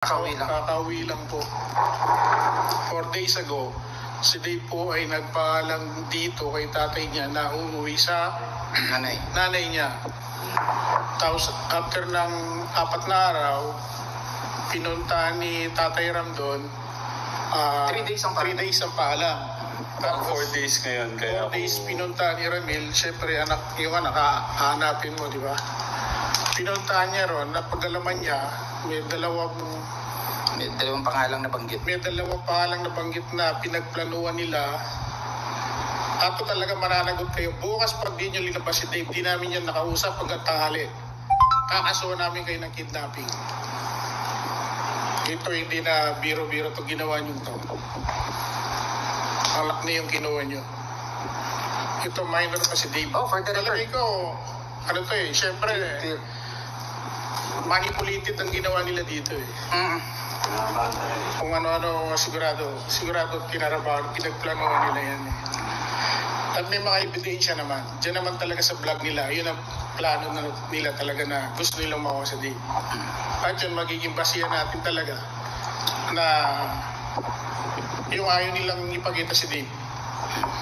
Kakauwi lang po. 4 days ago, si Dave po ay nagpaalam dito kay tatay niya na umuwi sa nanay niya. Tapos after ng 4 na araw, pinuntahan ni Tatay Ram doon. 3 days ang paalam. 4 days ngayon. 4 days pinuntahan ni Ramil. Siyempre, yung anak, hahanapin mo, di ba? Pinuntahan niya ron, napagalaman niya, may dalawang pangalang nabanggit. May dalawang pangalang nabanggit na pinagplanuhan nila. Ato talaga mananagot kayo. Bukas pag di nyo linabas si Dave, di namin yan nakausap hanggang tanghali. Kakasuhan namin kayo ng kidnapping. Ito hindi na biro-biro to ginawa nyo to. Alak na yung ginawa nyo. Ito minor pa si Dave. For the record. Alam ko, ano to eh, syempre, manipulated ang ginawa nila dito eh. Kung ano-ano, sigurado kinarabahan, pinagplanuhan nila yan eh. At may mga ebidensya naman. Diyan naman talaga sa vlog nila, yun ang plano nila talaga na gusto nilang makuha sa Dave. At yun, magiging basihan natin talaga na yung ayaw nilang ipakita si Dave.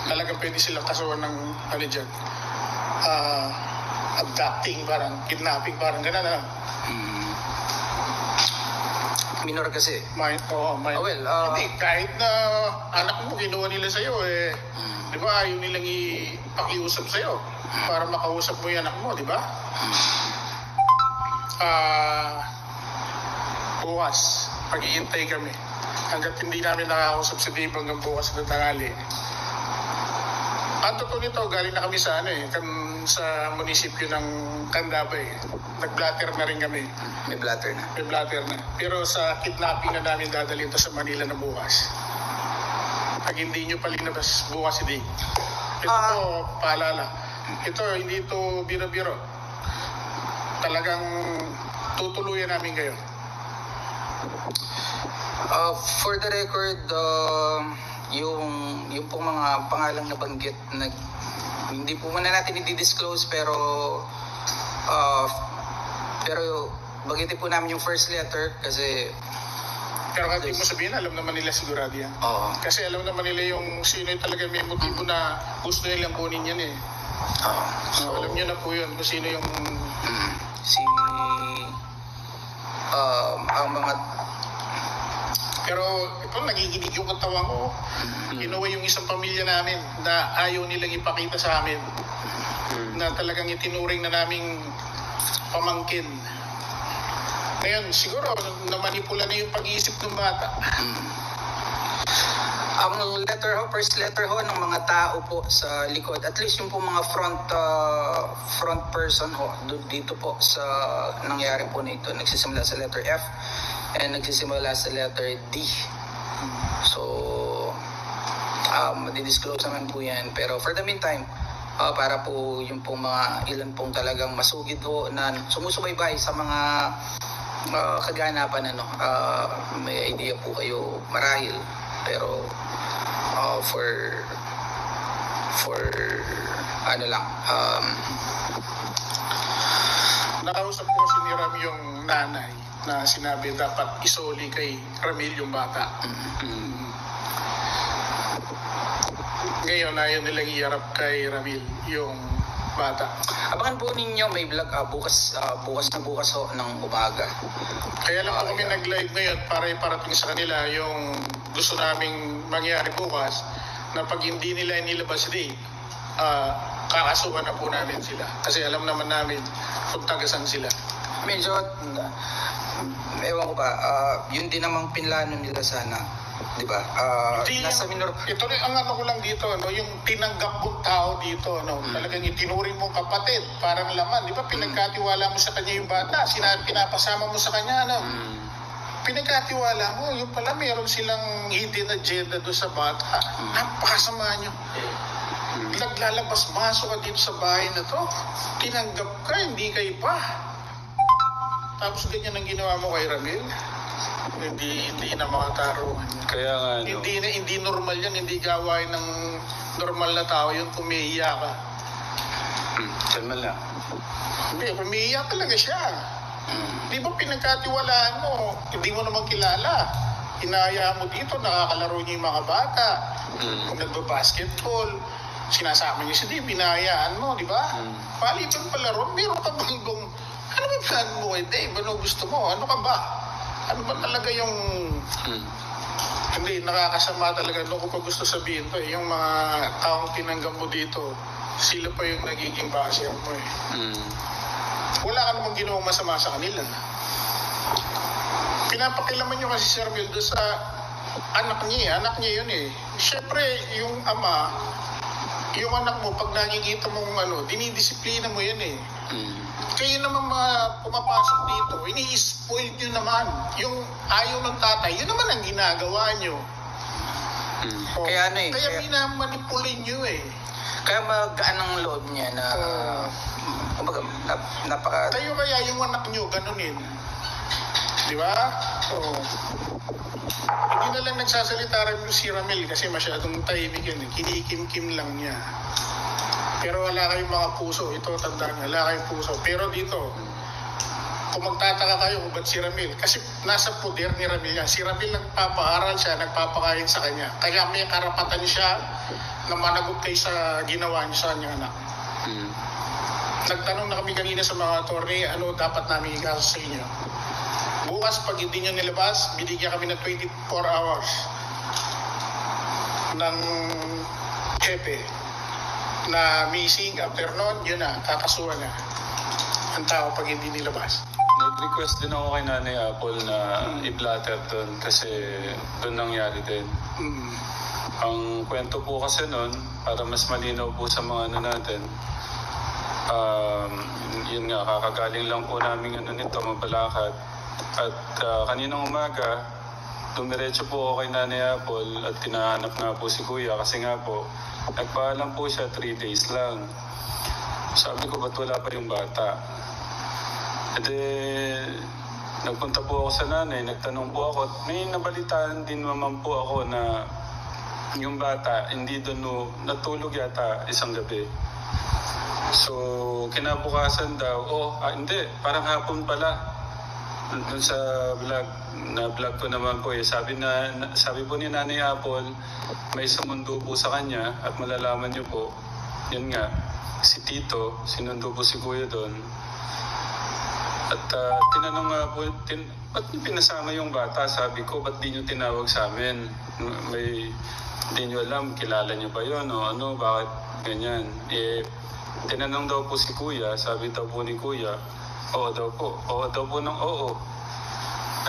Talagang pwede silang kasuhan ng ano dyan. Abducting, parang kidnapping, parang gano'n na. Minor kasi. Hindi, kahit na anak mo ginawa nila sa'yo eh. Di ba ayaw nilang ipakiusap sa'yo para makausap mo yung anak mo, di ba? Bukas, pag-iintay kami. Hanggat hindi namin nakakausap si Dave hanggang bukas na tangali. Ang totoo nito, galing na kami sa sa munisipyo ng Candaba eh. Nag-blatter na rin kami. May blatter na. Pero sa kidnapping na namin dadalhin to sa Manila na bukas. Pag hindi nyo pa linabas bukas si Dave. Ito po, paalala. Ito, hindi ito biro-biro. Talagang tutuluyan namin kayo. For the record, yung pong mga pangalang nabanggit na hindi po muna natin i-disclose pero bagitin po namin yung first letter kasi pero kahit mo sabihin, alam naman nila sigurado yan. Kasi alam naman nila yung sino yung talaga may motibo na gusto nilang kunin yan eh. So alam nyo na po yun kung sino yung ang mga. Pero ito, nagiginig yung katawan ko. Kinuha yung isang pamilya namin na ayaw nilang ipakita sa amin. Na talagang itinuring na naming pamangkin. Ngayon, siguro, namanipula na yung pag-iisip ng bata. Ang first letter ho ng mga tao po sa likod, at least yung po mga front person ho, dito po sa nangyari po nito, nagsisimula sa letter F and nagsisimula sa letter D. So, madidisclose naman po yan. Pero for the meantime, para po yung pong mga ilan pong talagang masugid ho na sumusubaybay sa mga kaganapan, may idea po kayo marahil. Pero for nakausap ko si Ram yung nanay na sinabi dapat isoli kay Ramil yung bata. Ngayon ayaw nilang iharap kay Ramil yung bata. Abangan po ninyo, may vlog bukas ho ng umaga. Kaya lang po kami nag-live ngayon para iparating sa kanila yung gusto naming mangyari bukas na pag hindi nila inilabas si Dave, kakasuhan na po namin sila. Kasi alam naman namin kung tagasan sila. Medyo, ewan ko ba, yun din namang pinlano nila sana. Di ba? Nasa minor. Ito rin ang ko lang dito, yung tinanggap mong tao dito, talagang itinuring mong kapatid, parang laman. Di ba pinagkatiwala mo sa kanya yung bata, pinapasama mo sa kanya, pinagkatiwala mo, yung pala meron silang hidden agenda doon sa bata. Napakasama nyo. Naglalabas-masok ka dito sa bahay na to. Tinanggap ka, hindi kayo pa. Tapos ganyan ang ginawa mo kay Ramil. Hindi na makataruhan yan. Kaya nga, Hindi normal yan. Hindi gawain ng normal na tao yun. Pumiiya ka. Salman lang. Hindi, pumiiya talaga siya. Di ba pinagkatiwalaan mo? Hindi mo naman kilala. Hinaya mo dito, nakakalaro niyo yung mga bata. Kung nagbabasketball, sinasama niyo si Dave, hinayaan mo, di ba? Palitan palaro, meron ka bang ano ba plan mo kay Dave? Ano gusto mo? Ano ka ba? Ano ba talaga yung... Hindi, nakakasama talaga. Ano ko pa gusto sabihin to yung mga taong tinanggap mo dito, sila pa yung nagiging basher mo Wala ka namang ginawang masama sa kanila. Pinapakilaman nyo kasi si Ramil doon sa anak niya. Anak niya yun Siyempre, yung ama, yung anak mo, pag nakikita mong dinidisiplina mo yan Kayo naman pumapasok dito, ini-spoil nyo naman. Yung ayaw ng tatay, yun naman ang ginagawa nyo. Kaya Kaya minamanipulin nyo Kaya magaan ang loob niya na napaka... Kayo kaya yung anak nyo, ganunin. Di ba? Hindi na lang nagsasalita rin si Ramil kasi masyadong tahimik yan. Kinikim-kim lang niya. Pero wala kayong mga puso. Ito, tandaan, wala kayong puso. Pero dito, kung magtataka kayo kung ba't si Ramil, kasi nasa poder ni Ramil yan. Si Ramil nagpapaaral siya, nagpapakain sa kanya. Kaya may karapatan siya na managot kayo sa ginawa niya sa kanyang anak. Nagtanong na kami kanina sa mga attorney, ano dapat namin ikaso sa inyo. Bukas, pag hindi nyo nilabas, binigyan kami ng 24 hours ng hepe na missing. After nun, yun na, kakasuhan na ang tao pag hindi nilabas. Nag-request din ako kay Nanay Apple na i-blatter doon kasi doon nangyari din. Ang kwento po kasi noon, para mas malinaw po sa mga natin, yun nga, kakagaling lang po namin nito, mabalakad. At kaninang umaga, dumiretso po ako kay Nanay Apple at tinahanap nga po si Kuya kasi nga po, nagpaalam po siya 3 days lang. Sabi ko, ba't wala pa yung bata? E de, nagpunta po ako sa nanay, nagtanong po ako, may nabalitaan din naman po ako na yung bata, hindi doon natulog yata isang gabi. So, kinabukasan daw, hindi, parang hapon pala. Doon sa vlog ko naman po sabi po ni Nanay Apple, may sumundo po sa kanya at malalaman niyo po, yun nga, si Tito, sinundo po si Kuya doon. At tinanong nga po, ba't niyo pinasama yung bata? Sabi ko, ba't di niyo tinawag sa amin? Hindi niyo alam, kilala niyo ba yun? O ano, bakit ganyan? Tinanong daw po si Kuya, sabi daw po ni Kuya, oo daw po ng oo.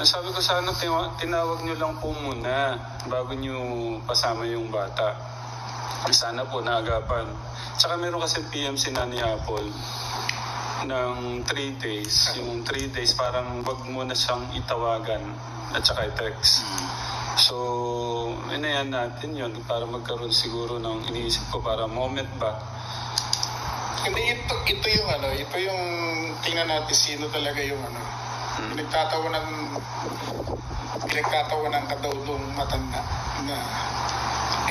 Sabi ko, sana tinawag niyo lang po muna bago niyo pasama yung bata. Sana po naagapan. Tsaka meron kasi PM si Nanay Apple ng 3 days. Yung 3 days parang wag muna siyang itawagan at saka i-text. So, inayan natin yun para magkaroon siguro ng iniisip ko para moment ba. Hindi, ito yung tingnan natin sino talaga yung pinagtatawanan ka daw doon matanda na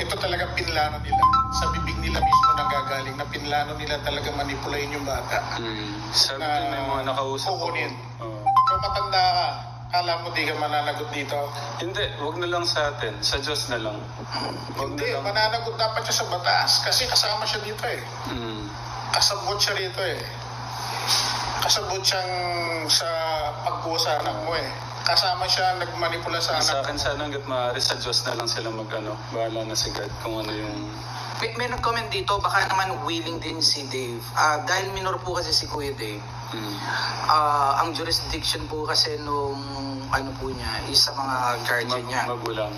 ito talaga pinlano nila. Sa bibig nila mismo nanggagaling na pinlano nila talaga manipulayin yung bata. Sabi ko na yung mga nakausap ko. Kung matanda ka, kala mo di ka mananagot dito? Hindi, wag na lang sa atin. Sa Diyos na lang. Hindi, mananagot dapat siya sa batas kasi kasama siya dito Kasabot siya rito Kasabot siyang sa pagbuo sa anak mo Kasama siya nagmanipula sa anak. Sa akin sana hanggat maaari sa Diyos na lang sila bahala na si God kung ano yung... May nag-comment dito, baka naman willing din si Dave. Dahil minor po kasi si Kuya Dave. Ang jurisdiction po kasi nung po niya is sa mga guardian niya. Magulang.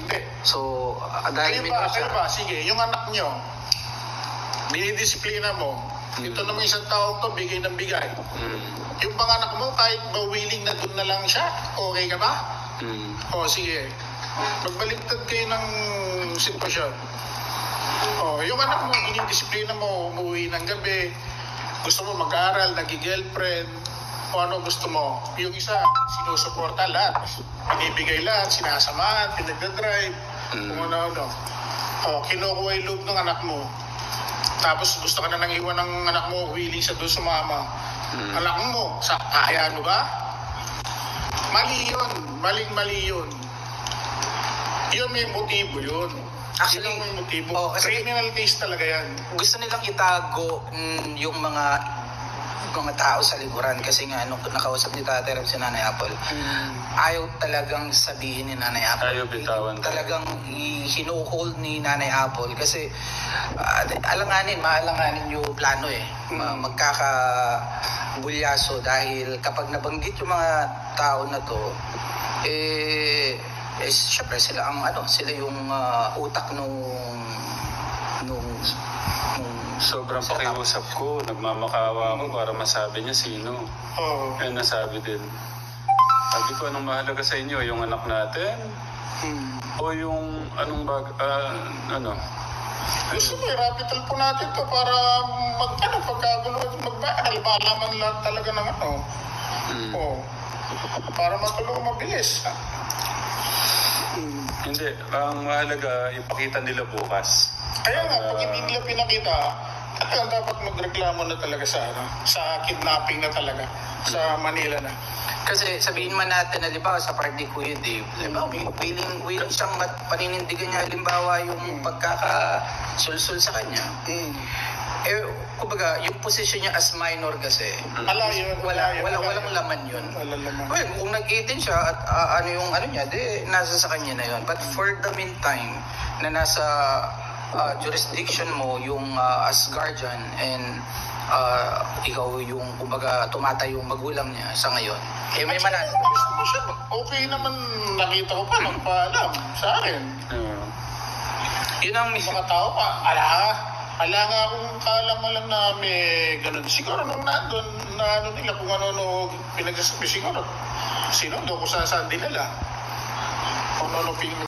So, dahil minor siya. Kaya ba, sige, yung anak niyo, dinidisiplina mo, ito naman isang tao to, bigay ng bigay. Yung panganak mo, kahit ba willing na doon na lang siya, okay ka ba? Sige. Magbaliktad kayo ng sitwasyon. Yung anak mo, dinidisiplina mo, umuwi ng gabi, gusto mo mag-aral, nag-girlfriend, o ano gusto mo. Yung isa, sinusuporta lahat. Binibigay lahat, sinasamahan, pinagdadrive, kung ano-ano. Kinukuha yung loob ng anak mo. Tapos gusto ka na nang iwan ng anak mo, willing sa doon sumama. Anak mo, kaya ano ba? Mali yun. Maling-mali yun. Yun may motibo yun. Actually, yun ang may motibo. oh, kasi Criminal case talaga yan. gusto nilang itago yung mga tao sa likuran kasi nga nung nakausap ni Tatay Ram si Nanay Apple, ayaw talagang sabihin ni Nanay Apple. Ayaw bitawan. Talagang hinuhold ni Nanay Apple kasi maalanganin yung plano eh. Magkakabulyaso dahil kapag nabanggit yung mga tao na to, syempre sila yung utak nung Sobrang pakiusap ko, nagmamakawa ako para masabi niya sino. Oo. Eh, nasabi din. Sabi ko, anong mahalaga sa inyo? Yung anak natin? O yung Gusto mo, i-rapital po natin to para malaman lahat talaga ng para matulong mabilis. Hindi, ang mahalaga, ipakita nila bukas. Kaya nga, pag hindi nila pinakita, talagang dapat magreklamo na talaga sa kidnapping na talaga, sa Manila na. Kasi sabihin man natin, halimbawa sa part ni Kuya Dave, halimbawa willing siyang paninindigan niya, halimbawa yung pagkakasulsul sa kanya. Kumbaga, yung position niya as minor kasi, walang laman yun. Walang laman. Well, kung nag-18 siya at yung niya, nasa sa kanya na yun. But for the meantime, na nasa jurisdiction mo yung as guardian and ikaw yung kumbaga tumatayong magulang niya sa ngayon. May manalo. Okay naman, nakita ko pa, nagpaalam sa akin. Yun ang Mga tao pa, ala nga akong kaalam na may ganun. Siguro nung nandun, nila kung ano pinagsasabi siguro. Sino doon kung saan dinala. Kung ano